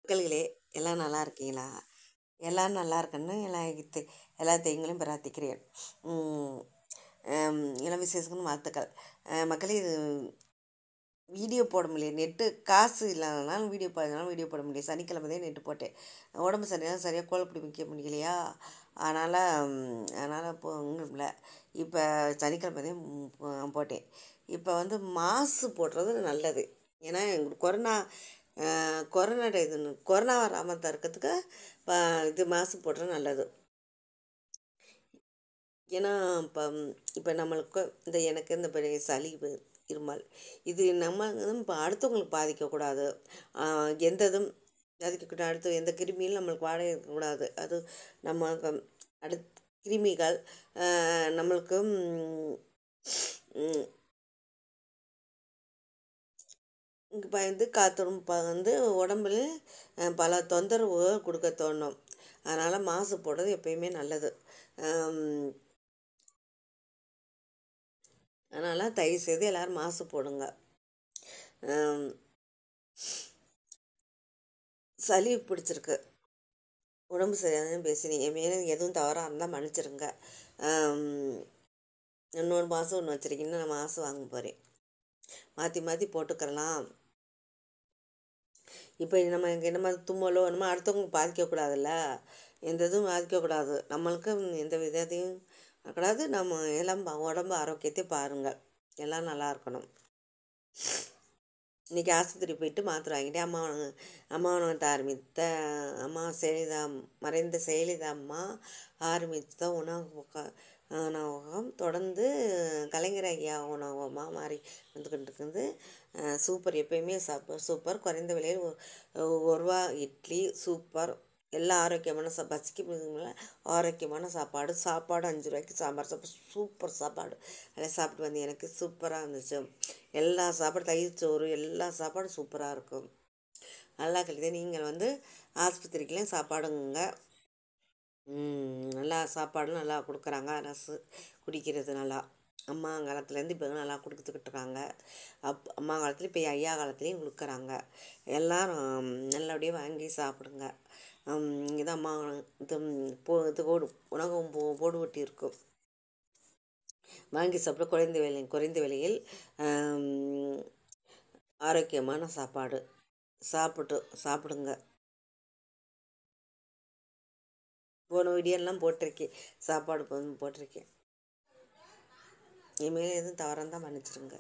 மக்கள்களே, எல்லாம் நல்லா இருக்கீங்களா? எல்லோரும் நல்லா இருக்கணும்னு எல்லா தெய்வங்களையும் பிரார்த்திக்கிறேன். இளம் விசேஷத்துக்கு வாழ்த்துக்கள். மக்களே, இது வீடியோ போட முடியல, நெட்டு காசு இல்லாதனால வீடியோ போட முடியல. சனிக்கிழமை தான் நெட்டு போட்டேன். உடம்பு சரியாக கோலப்பொடி வைக்க முடியலையா, அதனால் இப்போ இல்லை. இப்போ சனிக்கிழமை தான் போட்டேன். இப்போ வந்து மாசு போடுறது நல்லது. ஏன்னா கொரோனா வராமல் தடுக்கிறதுக்கு இது மாசு போடுறது நல்லது. ஏன்னா இப்போ நம்மளுக்கு எனக்கு இந்த பெரிய சளி இருமல் இது நம்ம இப்போ அடுத்தவங்களுக்கு பாதிக்கக்கூடாது. எந்த இதுவும் பாதிக்கக்கூடாது. அடுத்து எந்த கிருமியும் நம்மளுக்கு வாடகை இருக்கக்கூடாது. அது நம்ம கிருமிகள் நம்மளுக்கு பயந்து காத்தோடும் வந்து உடம்புல பல தொந்தரவு கொடுக்க தோணும். அதனால் மாசு போடுறது எப்பயுமே நல்லது. அதனால் தயவுசெய்து எல்லோரும் மாசு போடுங்க. சளி பிடிச்சிருக்கு, உடம்பு சரியான பேசுனீங்க, மேலும் எதுவும் தவறாக இருந்தால் மன்னிச்சிருங்க. இன்னொரு மாதம் ஒன்று வச்சுருக்கீங்கன்னா நான் மாதம் வாங்க போகிறேன். மாற்றி போட்டுக்கிறலாம். இப்போ நம்ம என்ன மாதிரி தும்மலோ நம்ம அடுத்தவங்க பாதிக்கக்கூடாதுல்ல, எந்த இதுவும் பாதிக்கக்கூடாது. நம்மளுக்கு எந்த விதத்தையும் கூடாது. நம்ம எல்லாம் உடம்பு ஆரோக்கியத்தை பாருங்கள். எல்லாம் நல்லா இருக்கணும். இன்றைக்கி ஆஸ்பத்திரி போயிட்டு மாத்திரை வாங்கிட்டேன். அம்மாவனத்தை ஆரம்பித்த மறைந்த செயலிதா அம்மா ஆரம்பித்த உணவகம் தொடர்ந்து கலைஞர் ஐயா உணவகமாக மாறி வந்துக்கிட்டு இருக்குது. சூப்பர், எப்பயுமே சூப்பர். குறைந்த விலையில் 1 ரூபா இட்லி சூப்பர். எல்லாம் ஆரோக்கியமான பசிக்கு ஆரோக்கியமான சாப்பாடு 5 ரூபாய்க்கு சாம்பார் சாப்பாடு சூப்பர் சாப்பாடு. அதை சாப்பிட்டு வந்து எனக்கு சூப்பராக இருந்துச்சு. எல்லா சாப்பாடும் தயிர் சோறு எல்லா சாப்பாடும் சூப்பராக இருக்கும். நல்லா கழித்து நீங்கள் வந்து ஆஸ்பத்திரிக்கெலாம் சாப்பாடுங்க நல்லா சாப்பாடும் நல்லா கொடுக்குறாங்க. அரசு குடிக்கிறது நல்லா அம்மா காலத்துலேருந்து இப்போ நல்லா கொடுத்துக்கிட்டு இருக்காங்க. அம்மா காலத்துலேயும் இப்போ ஐயா காலத்துலேயும் கொடுக்குறாங்க. எல்லோரும் நல்லபடியாக வாங்கி சாப்பிடுங்க. இங்கே தான் அம்மா இது உணவகம் போடுவட்டி இருக்கும். வாங்கி சாப்பிட குறைந்த விலையில் ஆரோக்கியமான சாப்பாடு சாப்பிடுங்க. போன வீடியோலாம் போட்டிருக்கேன், சாப்பாடு போட்டிருக்கேன். இனிமேல் எதுவும் தவறாக தான் மன்னிச்சிருங்க.